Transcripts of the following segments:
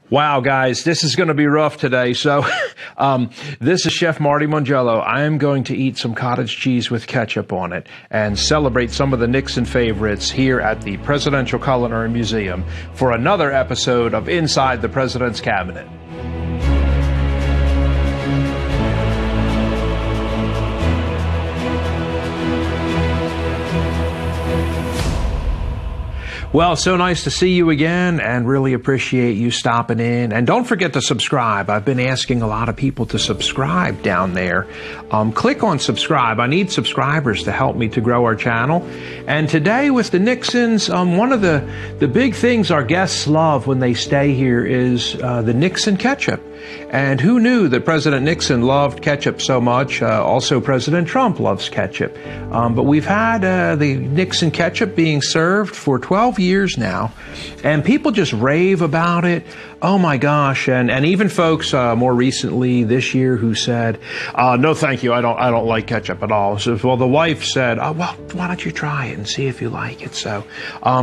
Wow, guys, this is going to be rough today. So this is Chef Marty Mongiello. I am going to eat some cottage cheese with ketchup on it and celebrate some of the Nixon favorites here at the Presidential Culinary Museum for another episode of Inside the President's Cabinet. Well, so nice to see you again and really appreciate you stopping in. And don't forget to subscribe. I've been asking a lot of people to subscribe down there. Click on subscribe. I need subscribers to help me to grow our channel. And today with the Nixons, one of the big things our guests love when they stay here is the Nixon ketchup. And who knew that President Nixon loved ketchup so much? Also, President Trump loves ketchup. But we've had the Nixon ketchup being served for 12 years now, and people just rave about it. Oh my gosh! And even folks more recently this year who said, "No, thank you. I don't like ketchup at all." So, well, the wife said, "Oh, well, why don't you try it and see if you like it?" So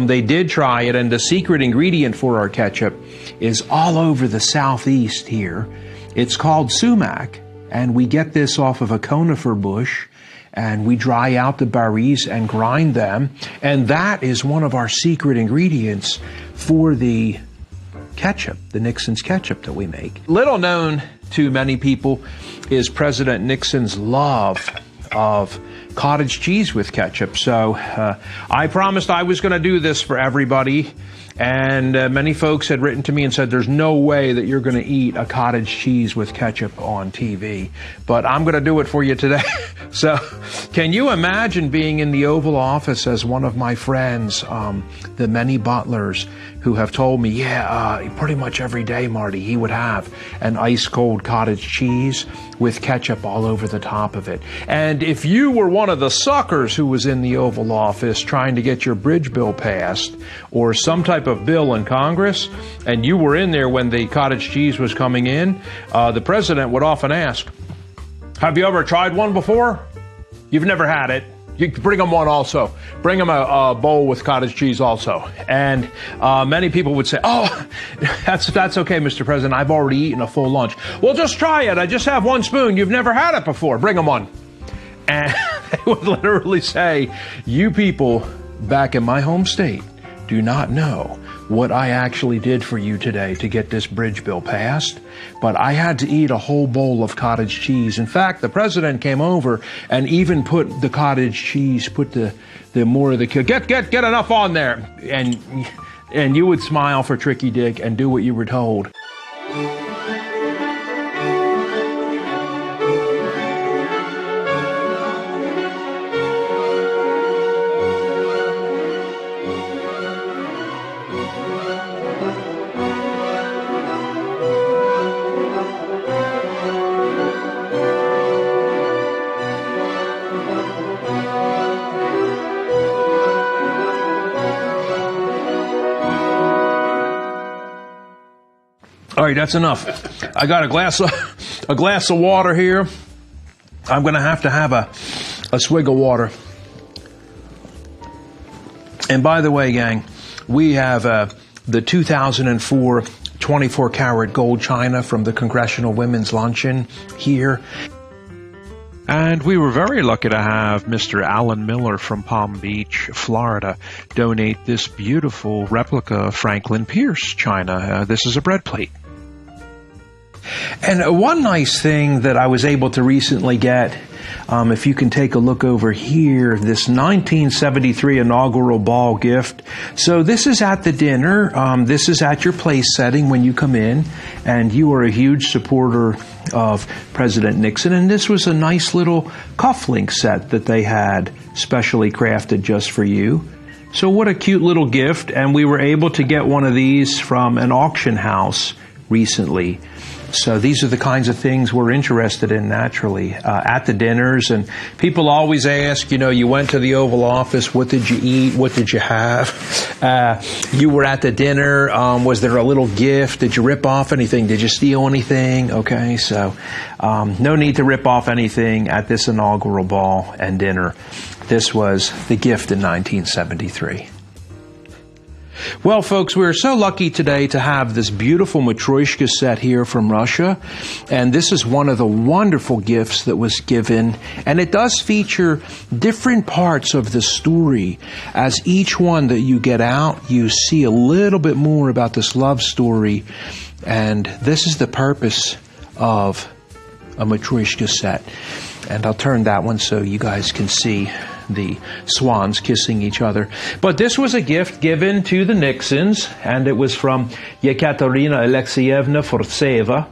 they did try it, and the secret ingredient for our ketchup is all over the southeast here. It's called sumac, and we get this off of a conifer bush, and we dry out the berries and grind them, and that is one of our secret ingredients for the ketchup, the Nixon's ketchup that we make. Little known to many people is President Nixon's love of cottage cheese with ketchup. So I promised I was going to do this for everybody. And many folks had written to me and said, there's no way that you're going to eat a cottage cheese with ketchup on TV. But I'm going to do it for you today. So can you imagine being in the Oval Office as one of my friends, the many butlers who have told me, pretty much every day, Marty, he would have an ice cold cottage cheese with ketchup all over the top of it. And if you were one of the suckers who was in the Oval Office trying to get your bridge bill passed or some type of bill in Congress, and you were in there when the cottage cheese was coming in, the president would often ask, have you ever tried one before? You've never had it. You can bring them one also. Bring them a bowl with cottage cheese also. And many people would say, oh, that's okay, Mr. President. I've already eaten a full lunch. Well, just try it. I just have one spoon. You've never had it before. Bring them one. And they would literally say, you people back in my home state do not know what I actually did for you today to get this bridge bill passed, but I had to eat a whole bowl of cottage cheese. In fact, the president came over and even put the cottage cheese, put the more of the, get enough on there. And you would smile for Tricky Dick and do what you were told. All right, that's enough. I got a glass of water here. I'm going to have a swig of water. And by the way, gang, we have the 2004 24-karat gold china from the Congressional Women's Luncheon here. And we were very lucky to have Mr. Alan Miller from Palm Beach, Florida, donate this beautiful replica Franklin Pierce china. This is a bread plate. And one nice thing that I was able to recently get, if you can take a look over here, this 1973 inaugural ball gift. So this is at the dinner. This is at your place setting when you come in, and you are a huge supporter of President Nixon. And this was a nice little cufflink set that they had specially crafted just for you. So what a cute little gift. And we were able to get one of these from an auction house recently. So these are the kinds of things we're interested in naturally at the dinners. And people always ask, you went to the Oval Office, what did you eat? What did you have? You were at the dinner. Was there a little gift? Did you rip off anything? Did you steal anything? Okay, so no need to rip off anything at this inaugural ball and dinner. This was the gift in 1973. Well, folks, we're so lucky today to have this beautiful Matryoshka set here from Russia. And this is one of the wonderful gifts that was given. And it does feature different parts of the story. As each one that you get out, you see a little bit more about this love story. And this is the purpose of a Matryoshka set. And I'll turn that one so you guys can see the swans kissing each other. But this was a gift given to the Nixons, and it was from Yekaterina Alexeyevna Fortseva,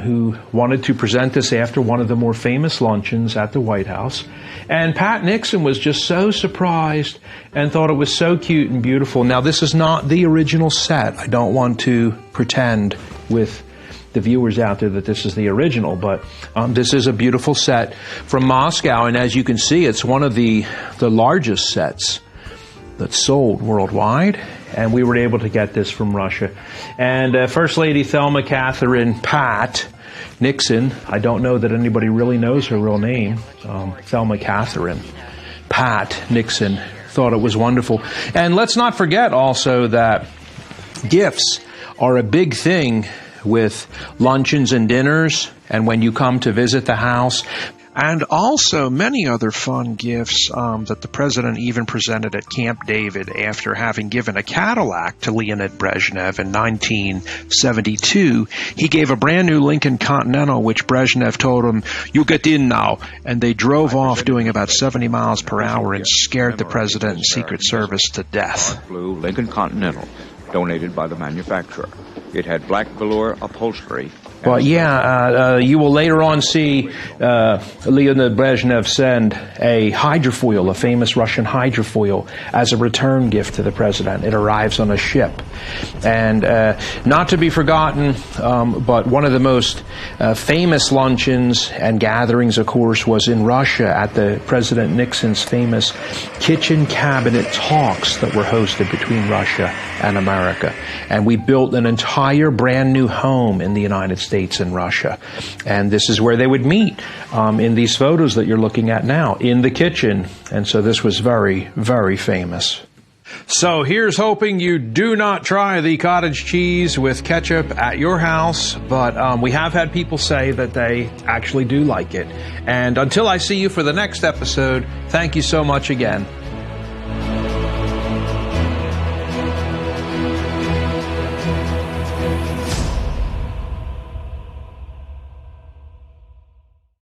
who wanted to present this after one of the more famous luncheons at the White House. And Pat Nixon was just so surprised and thought it was so cute and beautiful. Now, this is not the original set. I don't want to pretend with the viewers out there that this is the original, but this is a beautiful set from Moscow, and as you can see, it's one of the largest sets that's sold worldwide, and we were able to get this from Russia. And First Lady Thelma Catherine Pat Nixon, I don't know that anybody really knows her real name, Thelma Catherine Pat Nixon, thought it was wonderful. And let's not forget also that gifts are a big thing with luncheons and dinners, and when you come to visit the house, and also many other fun gifts that the president even presented at Camp David after having given a Cadillac to Leonid Brezhnev in 1972. He gave a brand new Lincoln Continental, which Brezhnev told him, "You get in now," and they drove off doing about 70 miles per hour and scared the president and Secret Service to death. Blue Lincoln Continental, donated by the manufacturer. It had black velour upholstery. Well, you will later on see Leonid Brezhnev send a hydrofoil, a famous Russian hydrofoil, as a return gift to the president. It arrives on a ship. And not to be forgotten, but one of the most famous luncheons and gatherings, of course, was in Russia at the President Nixon's famous kitchen cabinet talks that were hosted between Russia and America. And we built an entire brand new home in the United States and Russia. And this is where they would meet in these photos that you're looking at now, in the kitchen. And so this was very, very famous. So here's hoping you do not try the cottage cheese with ketchup at your house, but we have had people say that they actually do like it. And until I see you for the next episode, thank you so much again.